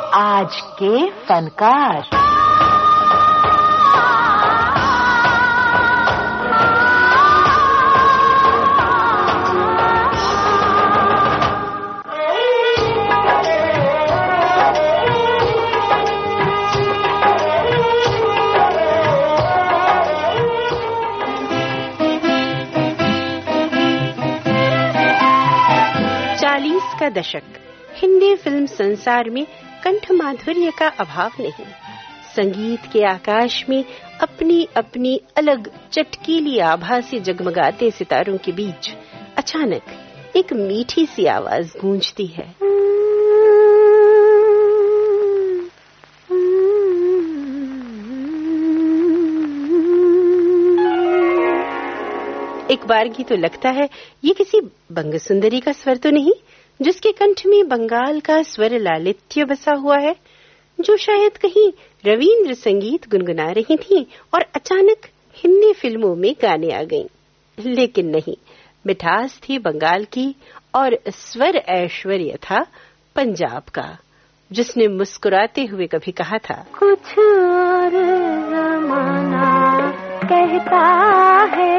आज के फनकार। का दशक हिंदी फिल्म संसार में कंठ माधुर्य का अभाव नहीं। संगीत के आकाश में अपनी अपनी अलग चटकीली आभा से जगमगाते सितारों के बीच अचानक एक मीठी सी आवाज गूंजती है। एक बारगी तो लगता है ये किसी बंग सुंदरी का स्वर तो नहीं, जिसके कंठ में बंगाल का स्वर लालित्य बसा हुआ है, जो शायद कहीं रवींद्र संगीत गुनगुना रही थी और अचानक हिंदी फिल्मों में गाने आ गईं। लेकिन नहीं, मिठास थी बंगाल की और स्वर ऐश्वर्य था पंजाब का, जिसने मुस्कुराते हुए कभी कहा था, कुछ और ज़माना कहता है,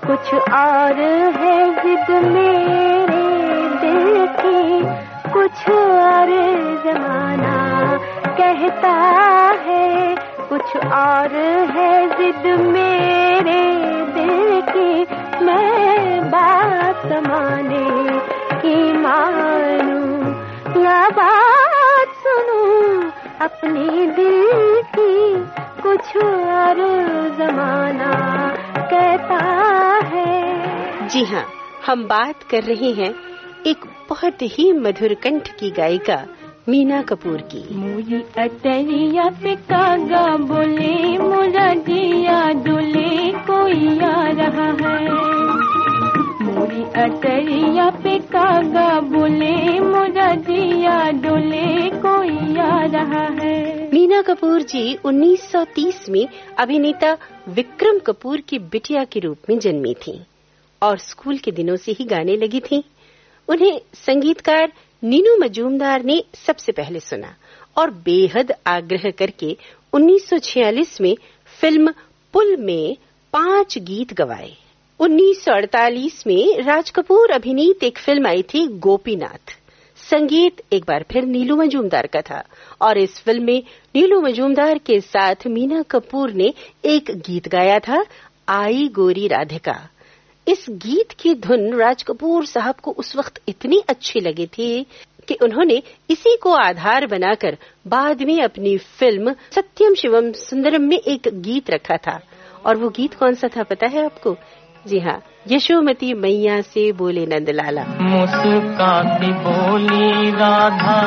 कुछ और है जिद मेरे दिल की, कुछ और ज़माना कहता है, कुछ और है जिद मेरे दिल की, मैं बात माने कि मानूं या बात सुनूं अपनी दिल की, कुछ और ज़माना कहता है। जी हाँ, हम बात कर रहे हैं एक बहुत ही मधुर कंठ की गायिका मीना कपूर की। मुझे अटरिया पे कागा बोले, मुझा जिया डोले, कोई आ रहा है। मुझे अटरिया पे कागा बोले, मुझा जिया डोले, कोई आ रहा है। मीना कपूर जी 1930 में अभिनेता विक्रम कपूर की बिटिया के रूप में जन्मी थीं और स्कूल के दिनों से ही गाने लगी थीं। उन्हें संगीतकार नीनू मजूमदार ने सबसे पहले सुना और बेहद आग्रह करके 1946 में फिल्म पुल में 5 गीत गवाए। 1948 में राज कपूर अभिनीत एक फिल्म आई थी गोपीनाथ। संगीत एक बार फिर नीलू मजूमदार का था और इस फिल्म में नीलू मजूमदार के साथ मीना कपूर ने एक गीत गाया था, आई गोरी राधिका। इस गीत की धुन राज कपूर साहब को उस वक्त इतनी अच्छी लगी थी कि उन्होंने इसी को आधार बनाकर बाद में अपनी फिल्म सत्यम शिवम सुंदरम में एक गीत रखा था। और वो गीत कौन सा था पता है आपको? जी हाँ, यशोमती मैया से बोले नंदलाला। मुस्काती बोली राधा,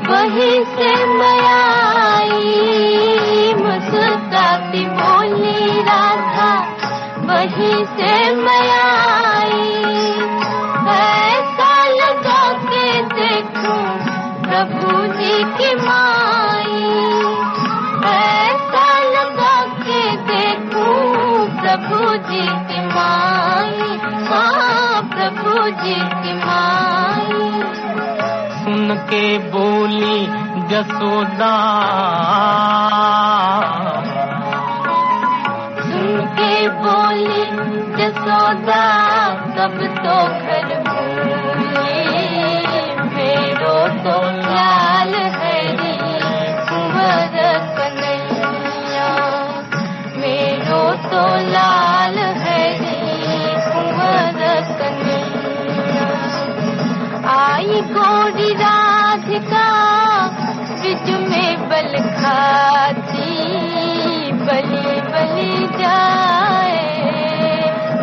वही से मैया आई, मुस्काती बोली राधा, वही से मैया आई। ऐसा लगा के देखूं प्रभु जी की माई, ऐसा लगा के देखूं प्रभु जी की माई, हाँ प्रभु जी की माई। सुन के बोली जसोदा, सुन के बोली जसोदा, कब तो घर भूले, मेरो तो लाल हरी कुंवर कन्हैया, मेरो तो लाल हरी कुंवर कन्हैया। आई गोरी राधिका ब्रिज में बल खाती, बली बली जाए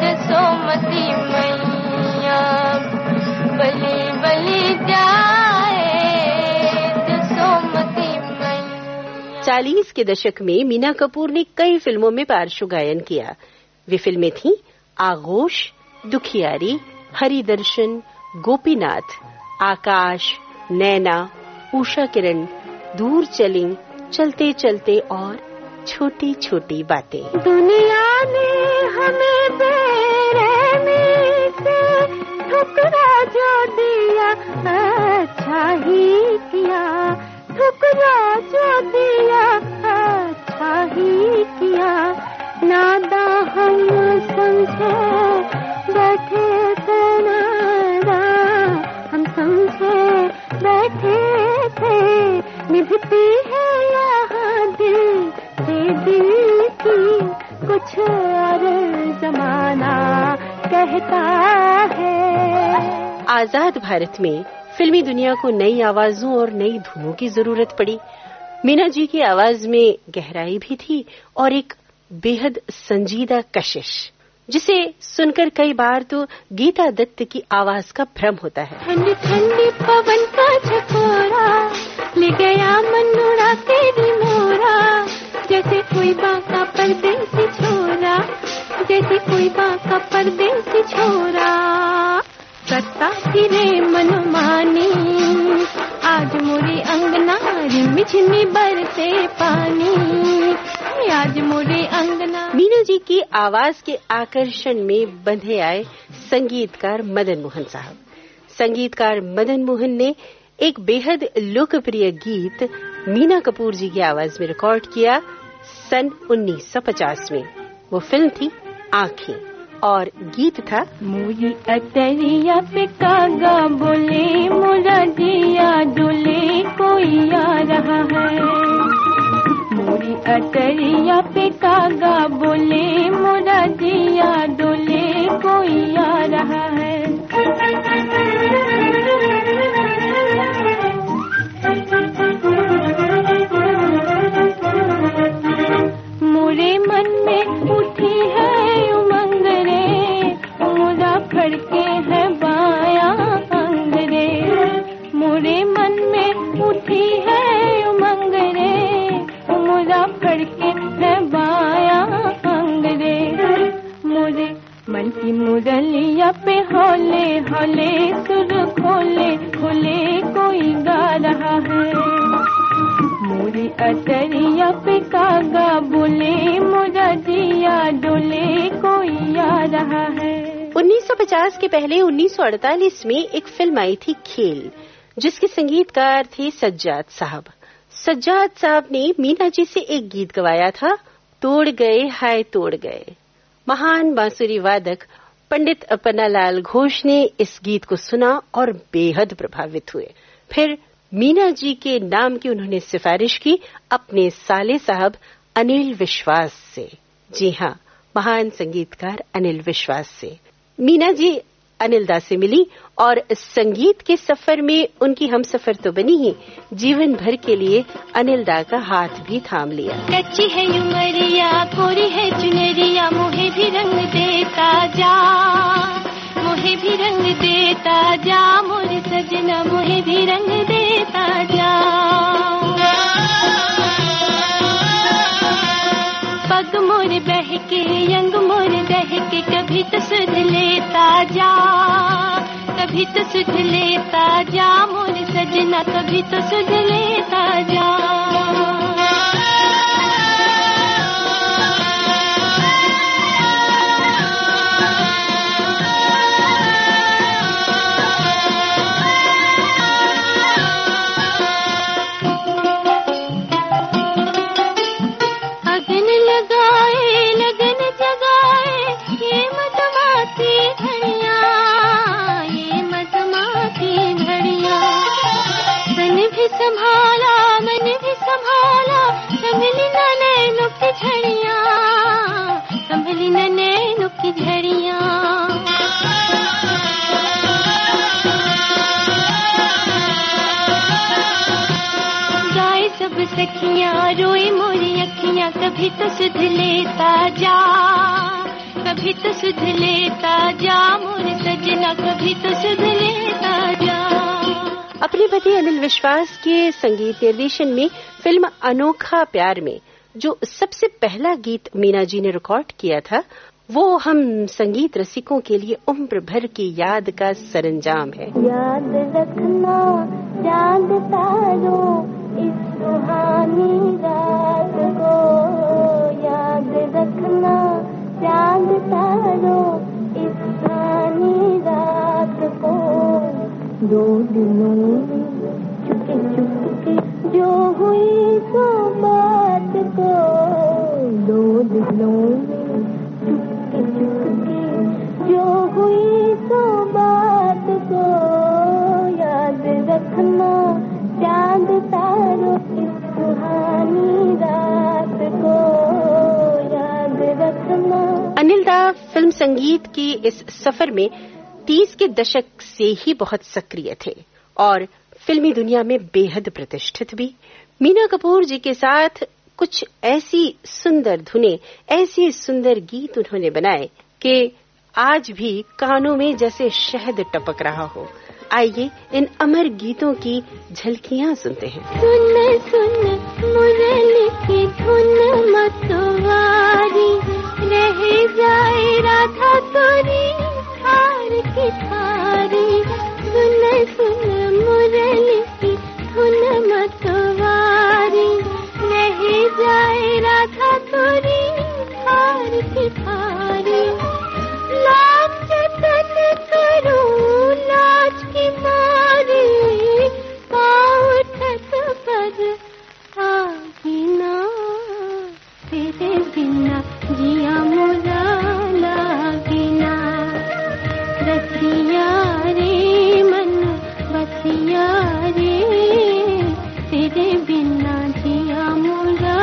जसोमती मैया, बली बली जाए जसोमती मैया। 40 के दशक में मीना कपूर ने कई फिल्मों में पार्श्व गायन किया। वे फिल्में थीं आगोश, दुखियारी, हरिदर्शन, गोपीनाथ, आकाश, नैना, उषा किरण, दूर चलें, चलते चलते और छोटी छोटी बातें। दुनिया ने हमें बेरहमी से ठुकरा जो दिया, अच्छा ही किया, ठुकरा बुरा जो दिया अच्छा ही किया, नादा हम समझे बैठे थे नादा, हम समझे बैठे थे, निभती है यहाँ दिल से दिल की कुछ और जमाना कहता है। आजाद भारत में फिल्मी दुनिया को नई आवाजों और नई धुनों की जरूरत पड़ी। मीना जी की आवाज में गहराई भी थी और एक बेहद संजीदा कशिश, जिसे सुनकर कई बार तो गीता दत्त की आवाज का भ्रम होता है। ठंडी ठंडी पवन का झकोरा ले गया मन उड़ा तेरी मोरा, जैसे कोई बाका परदेसी छोरा, जैसे कोई बाका परदेसी छोरा, करता फिरे मनमानी, आज मोरी अंगना रिमझिमी बरसे पानी, आज मोरी अंगना। मीना जी की आवाज के आकर्षण में बंधे आए संगीतकार मदन मोहन साहब। संगीतकार मदन मोहन ने एक बेहद लोकप्रिय गीत मीना कपूर जी की आवाज में रिकॉर्ड किया सन 1950 में। वो फिल्म थी आँखें और गीत था मोरी अतरिया पे कागा बोले मोरा दिया डोले कोई आ रहा है, मोरी अतरिया पे कागा बोले मोरा दिया डोले कोई आ रहा है। मोरे मन में उठी है उमंग रे, मोरा फड़के है बाया अंग रे, मोरे मन में उठी है उमंग रे, मोरा फड़के है बाया अंग रे, मोरे मन की मुरलिया पे हौले हौले सुर खोले खोले कोई गा रहा है, मोरी अतरिया पे कागा बोले मोरा दिया डोले कोई आ रहा है। 1950 के पहले 1948 में एक फिल्म आई थी खेल, जिसके संगीतकार थे सज्जाद साहब। सज्जाद साहब ने मीना जी से एक गीत गवाया था, तोड़ गए हाय तोड़ गए। महान बांसुरी वादक पंडित पन्नालाल घोष ने इस गीत को सुना और बेहद प्रभावित हुए। फिर मीना जी के नाम की उन्होंने सिफारिश की अपने साले साहब अनिल विश्वास से। जी हाँ, महान संगीतकार अनिल विश्वास से। मीना जी अनिल दा से मिली और संगीत के सफर में उनकी हमसफर तो बनी ही, जीवन भर के लिए अनिल दा का हाथ भी थाम लिया। कच्ची है उमरिया कोरी है चुनरिया, मोहे भी रंग देता जा, मोहे भी रंग देता जा, मोरे सजना मोहे भी रंग देता जा। पग मोरे बहके यंग मोरे दहके, कभी तो सुध लेता जा, कभी तो सुध लेता जा, मोरे सजना कभी तो सुध लेता जा। सखियां रोई मोरी अखियां, कभी तो सुध लेता जा, कभी तो सुध लेता जा, मोरे सजना कभी तो सुध लेता जा। अपने पति अनिल विश्वास के संगीत निर्देशन में फिल्म अनोखा प्यार में जो सबसे पहला गीत मीना जी ने रिकॉर्ड किया था, वो हम संगीत रसिकों के लिए उम्र भर की याद का सरंजाम है। याद रखना चांद तारों इस सुहानी रात को, याद रखना चांद तारों इस सुहानी रात को, दो दिनों में चुपके चुपके जो हुई सो बात को दो दिलों में चुपके चुपके, जो हुई सो बात को याद रखना चांद तारों की सुहानी रात को याद रखना। अनिल दा फिल्म संगीत की इस सफर में 30 के दशक से ही बहुत सक्रिय थे और फिल्मी दुनिया में बेहद प्रतिष्ठित भी। मीना कपूर जी के साथ कुछ ऐसी सुंदर धुनें, ऐसे सुंदर गीत उन्होंने बनाए कि आज भी कानों में जैसे शहद टपक रहा हो। आइए इन अमर गीतों की झलकियां सुनते हैं। सुन सुन मुरली की धुन मतवारी, रह जाए राधा तोरी थार की थारी। सुन सुन मुरली की धुन मतवारी, रह जाए राधा तोरी थार की थारी। लाज जतन करूं लाज की मारी, पाँव उठत पर आगिना, तेरे बिना जिया मोरा लागिना। रसिया रे मन बसिया रे, तेरे बिना जिया मोरा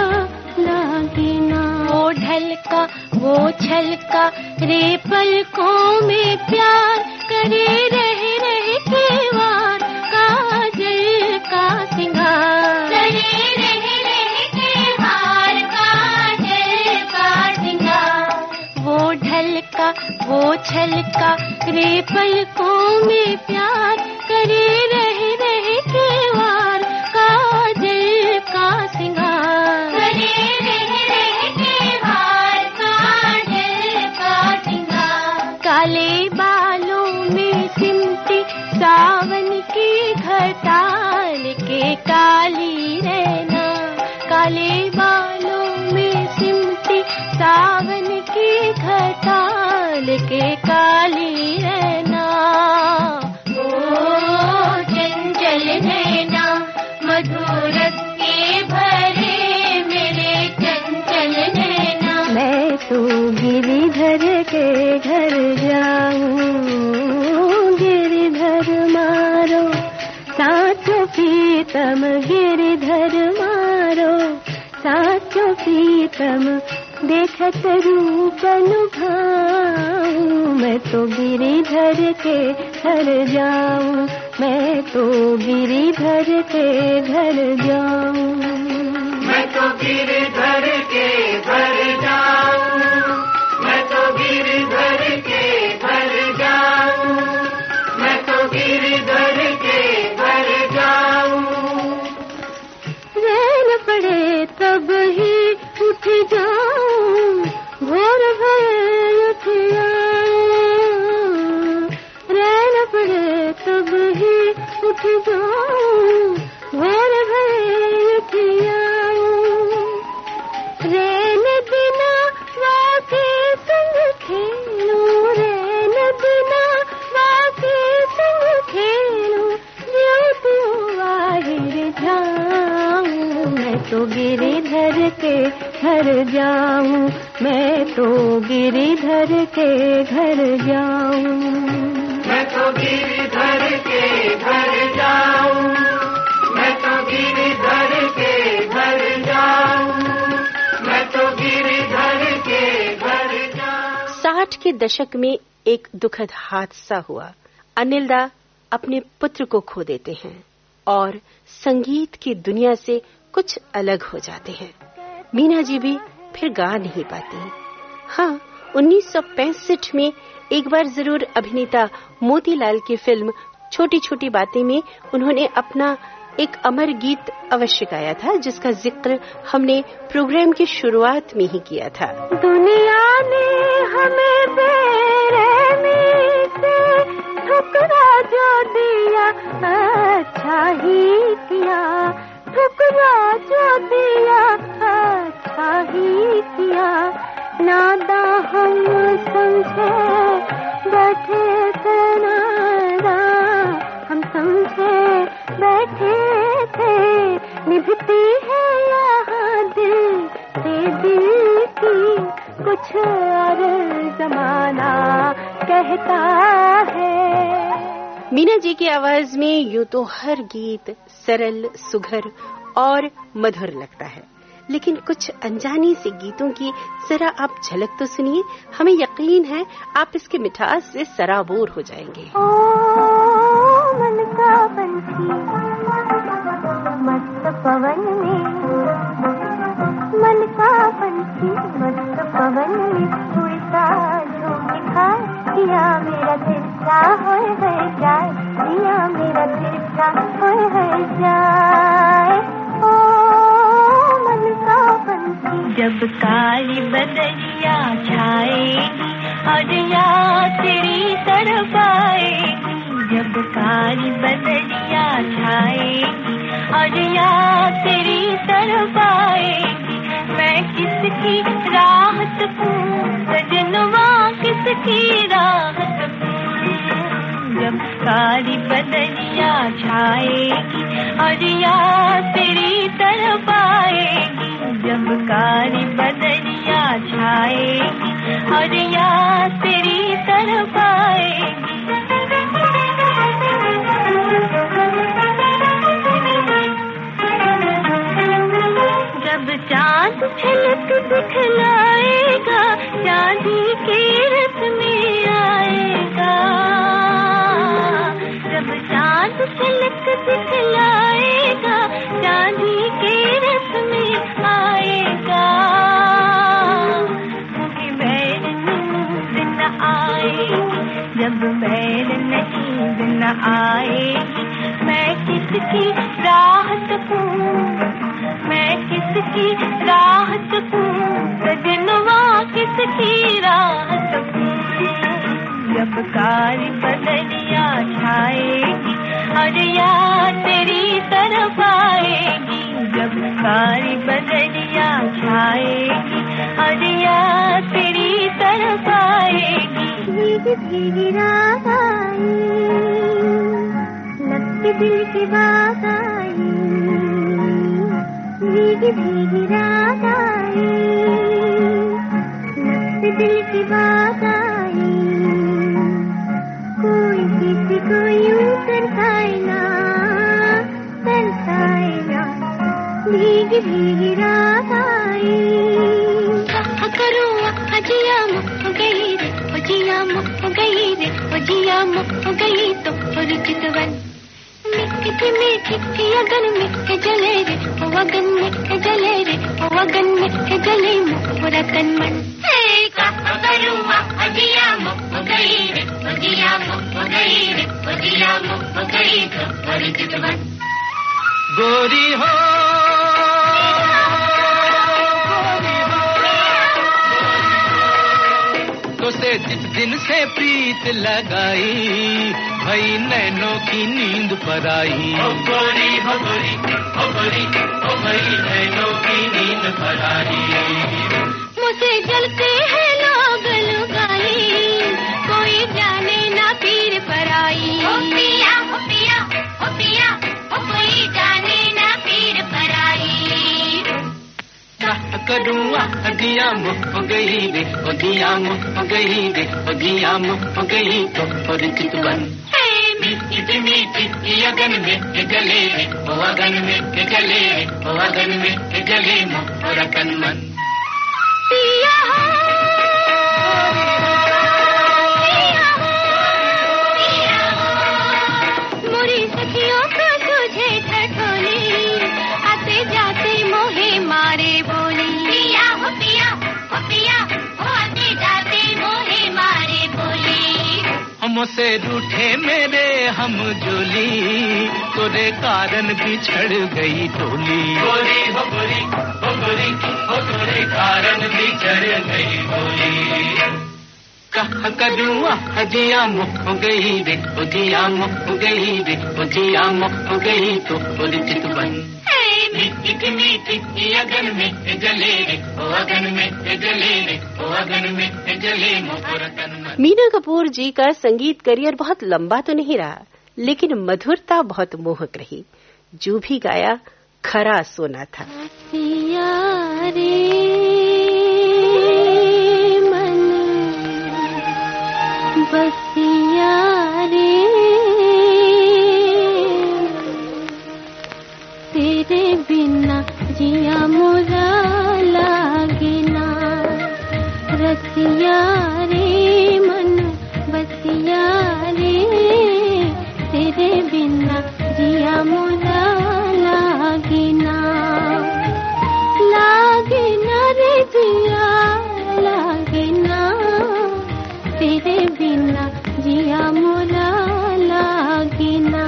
लागिना। वो ढलका वो छलका रे पलकों में प्यार करे, रह रह के वार काजल का सिंगार करे, रह रह के वार काजल का सिंगार। वो ढलका वो छलका रे पलकों में प्यार करे, रह रह के वार काजल का सिंगार करे, रह रह के वार काजल का सिंगार। काले बालों में सिमटी सावन की घटाल के काली रहना, काले बालों में सिमटी सावन की घटाल के काली रहना। ओ चंचल नैना मधुरस के भरे मेरे चंचल नैना। मैं तो गिरिधर के घर जाऊं, गिरिधर मारो साचो प्रीतम, गिरिधर मारो साचो प्रीतम। देखत रूप लुभाऊं, मैं तो गिरिधर के घर जाऊं, मैं तो गिरिधर के घर जाऊं, मैं तो गिरधर के घर जाऊं, मैं तो गिरधर के घर जाऊं, मैं तो गिरधर के घर जाऊं। रैन पड़े तब ही उठ जाऊं, भोर भये उठ आऊं। रैन पड़े तब ही उठ जाऊं, भोर भये उठ आऊं। रैन बिना वाके संग खेलूं, रैन बिना वाके संग खेलूं। ज्यों त्यों बाहिर जाऊं, मैं तो गिरिधर के घर जाऊं, मैं तो गिरिधर के घर जाऊं, मैं तो गिरधर के घर जाऊं, मैं तो गिरधर के घर जाऊं, मैं तो गिरधर के घर जाऊं। 60 के दशक में एक दुखद हादसा हुआ। अनिल दा अपने पुत्र को खो देते हैं और संगीत की दुनिया से कुछ अलग हो जाते हैं। मीना जी भी फिर गा नहीं पाती। हाँ, 1965 में एक बार जरूर अभिनेता मोतीलाल की फिल्म छोटी छोटी बातें में उन्होंने अपना एक अमर गीत अवश्य गाया था, जिसका जिक्र हमने प्रोग्राम की शुरुआत में ही किया था। दुनिया ने हमें बेरहमी से ठुकरा जो दिया, अच्छा ही किया। ठुकरा जो दिया, अच्छा ही किया। नादा हम समझे बैठे थे, नादा हम समझे बैठे थे। निभती कुछ और जमाना कहता है। मीना जी की आवाज में यूं तो हर गीत सरल, सुघर और मधुर लगता है, लेकिन कुछ अनजानी से गीतों की जरा आप झलक तो सुनिए। हमें यकीन है आप इसके मिठास से सराबोर हो जाएंगे। ओ मन का पंछी मस्त पवन में, मन का पंछी मस्त पवन में उड़ता झोंके खाए, दिया मेरा तिरछा होए है जाए, दिया मेरा तिरछा होए है जाए। ओ मन का पंछी। जब काली बदरिया छाएगी और या तेरी तरफ आएगी, जब काली बदरिया छाएगी और या तेरी तरफ आएगी, मैं किसकी राह तकूं सजनवा, किसकी राह तकूं। जब काली बदरिया छाएगी और या तेरी तरफ आएगी, जब काली बदरिया छाएगी और या तेरी तरफ आएगी। जब चांद झलक दिखलाएगा, चांदी के रस में आएगा, जब चांद झलक दिखलाएगा, चांदी के रस में आएगा। मुझे बैर नींद न आएगी, जब बैर नींद न आएगी, मैं किसकी राह तकूं, मैं किसकी राह तकूं सजनवा, किसकी राह तकूं। जब काली बदरिया छाएगी और या तेरी तरफ आएगी, जब काली बदरिया छाएगी और या तेरी तरफ आएगी। भीगी भीगी रात आई, लगती दिल की बात आई, भीगी भीगी रात आई, लगती दिल की बात आई। कोई किसी को यूं तरसाए ना, तरसाए ना, भीगी भीगी रात आई। करूँ अजिया मुख गई रे, अजिया मुख गई रे, अजिया मुख गई तो चितवन मीठी मीठी अगन में जले रे, ओ अगन में जले रे, ओ अगन में जले मोरा तन मन। करूँ अजिया मुख गई रे, अजिया मुख गई रे, अजिया मुख गई तो चितवन। गोरी हो तो से जिस दिन से प्रीत लगाई, भई नैनों की नींद पर आई। ओ गोरी हो गोरी, ओ गोरी, ओ भई नैनों की नींद पर आई। मुझे जलते हैं लोग लुगाई, कोई जाने ना पीर पर आई। ओ पिया, ओ पिया, ओ पिया, ओ कोई जाने ना पीर पर आई। करूँ अजिया मुख गई रे, अजिया मुख गई रे, अजिया मुख गई तो चितवन। मीठी मीठी अगन में जले रे, ओ अगन में जले रे, ओ अगन में जले मोरा तन मन। पिया मोरी सखियों को तुझे ठठोली, आते जाते मोहे मारे बोली। पिया हो पिया, हो पिया, हो आते जाते मोहे मारे बोली। हमसे रूठे मेरे हम जोली, तोरे कारण बिछड़ गई टोली। गोरी हो गोरी, हो गोरी, हो तोरे कारण बिछड़ गई टोली। कहा करूँ अजिया मुख गई रे, अजिया मुख गई रे, अजिया मुख गई तो चितवन। मीठी मीठी अगन में जले रे, ओ अगन में जले रे, ओ अगन में जले मोरा तन मन। मीना कपूर जी का संगीत करियर बहुत लंबा तो नहीं रहा, लेकिन मधुरता बहुत मोहक रही। जो भी गाया खरा सोना था। पिया रे रसिया रे तेरे बिना जिया मोरा लागे ना, रसिया रे मन बसिया रे तेरे बिना जिया मोरा लागे ना, लागे ना रे जिया लागे ना तेरे बिना जिया मोरा लागे ना,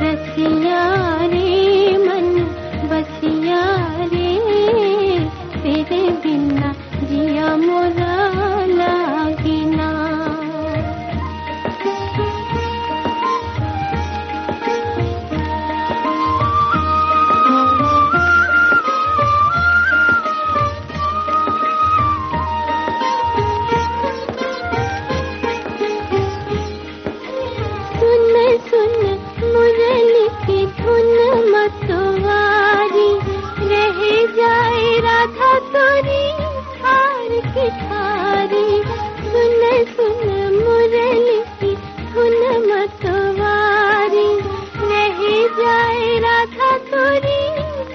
रसिया रे मन बसिया रे तेरे बिना जिया मोरा लागे ना। मुरली की धुन मतवारी रह जाए राधा तोरी हार की थारी, सुन सुन मुरली की धुन मतवारी रह जाए राधा तोरी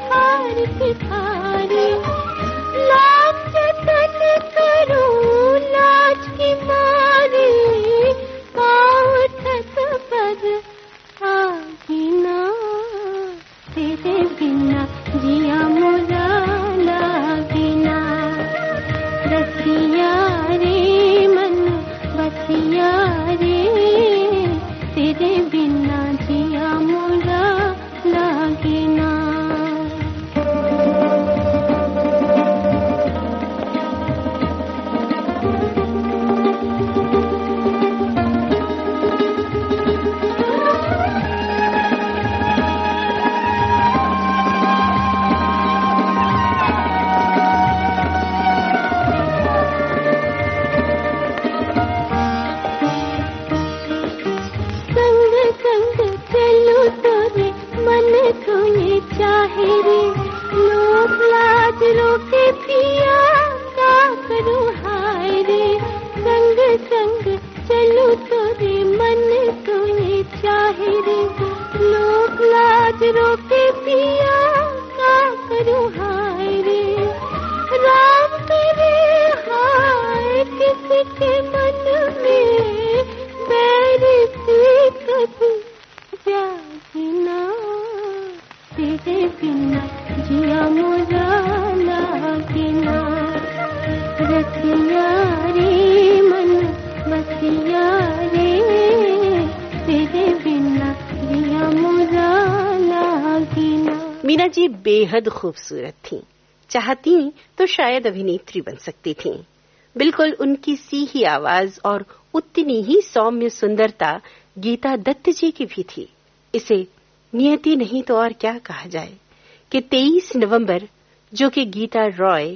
हार की थारी, लाज जतन करूं लाज की मारी उठत पर आगे ना तेरे बिना जिया मोरा लागे ना, रसिया रे मन बसिया रे तेरे बिना जिया मोरा लागे ना। चाहे रे लोग लाज रोके पिया का करूं हाय रे, संग संग चलूं तोरे मन तुम्हें चाहे रे लोग लाज रोके पिया का करूं हाय रे, राम तेरे हाय किसी के मन में बैर से कभी जागे ना तेरे बिना जिया मोरा लागे ना, रसिया रे मन बसिया रे तेरे बिना जिया मोरा लागे ना। मीना जी बेहद खूबसूरत थीं, चाहती तो शायद अभिनेत्री बन सकती थीं। बिल्कुल उनकी सी ही आवाज और उतनी ही सौम्य सुंदरता गीता दत्त जी की भी थी। इसे नियति नहीं तो और क्या कहा जाए कि 23 नवंबर जो कि गीता रॉय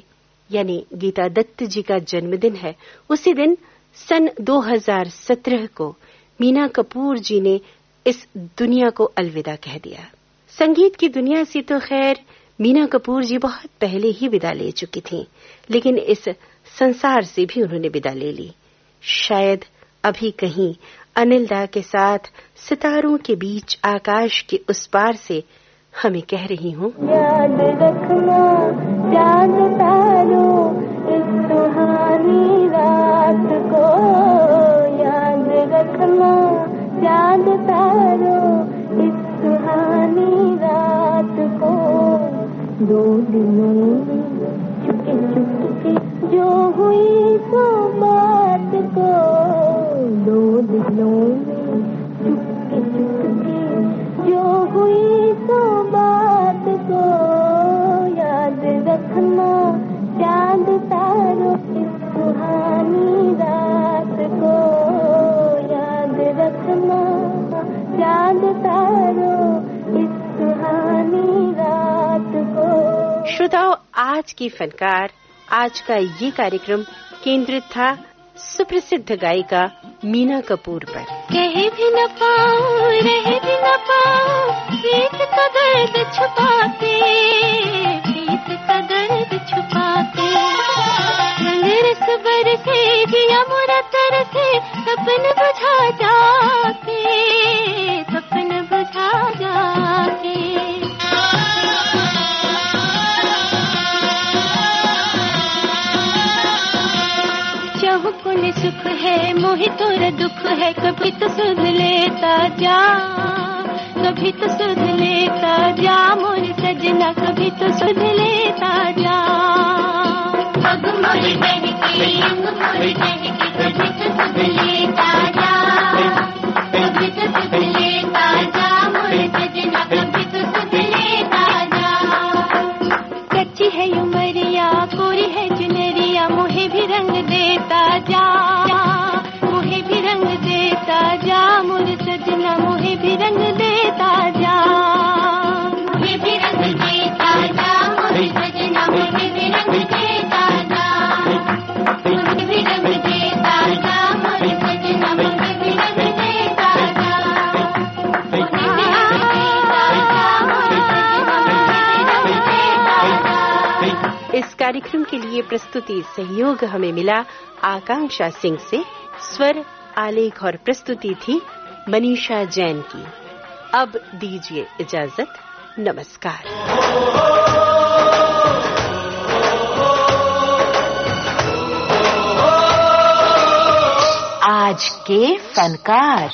यानी गीता दत्त जी का जन्मदिन है, उसी दिन सन 2017 को मीना कपूर जी ने इस दुनिया को अलविदा कह दिया। संगीत की दुनिया से तो खैर मीना कपूर जी बहुत पहले ही विदा ले चुकी थीं, लेकिन इस संसार से भी उन्होंने विदा ले ली। शायद अभी कहीं अनिल दा के साथ सितारों के बीच आकाश के उस पार से हमें कह रही हूँ, याद रखना चांद तारों इस सुहानी रात को, याद रखना चांद तारों इस सुहानी रात को, दो दिनों में चुपके चुपके जो हुई सो बात को, दो दिनों में चुपके चुपके जो हुई सो बात को, याद रखना चांद तारों इस सुहानी रात को, याद रखना चांद तारों इस सुहानी रात को। श्रोताओं, आज की फनकार, आज का ये कार्यक्रम केंद्रित था सुप्रसिद्ध गायिका मीना कपूर पर। कह भी न पाऊं रह भी न पाऊं प्रीत का दर्द छुपा के, प्रीत का दर्द छुपा के, रंग रस बरसे जिया मोरा तरसे, कब सपन बुझा जाके, सपन बुझा जाके। चहुकुन सुख है मोहि तोर दुख है, कभी तो सुध लेता जा, कभी तो सुध लेता जा मोर सजना, कभी तो सुध लेता जा। अब मोर बन के अंग मोर बन के, कभी तो सुध लेता जा, कभी तो सुध लेता जा मोर सजना, कभी तो सुध लेता जा। कच्ची है उमरिया कोरी है चुनरिया, मोहे भी रंग देता जा, मोहे भी रंग देता जा मोर सजना, मोहे भी रंग देता जा, मोहे भी रंग देता जा मोर सजना, मोहे भी रंग देता जा, मोहे भी रंग देता जा मोर सजना, मोहे भी रंग देता जा, मोहे भी रंग देता जा मोर सजना, मोहे भी रंग देता जा। इस कार्यक्रम के लिए प्रस्तुति सहयोग हमें मिला आकांक्षा सिंह से। स्वर, आलेख और प्रस्तुति थी मनीषा जैन की। अब दीजिए इजाजत, नमस्कार। आज के फनकार।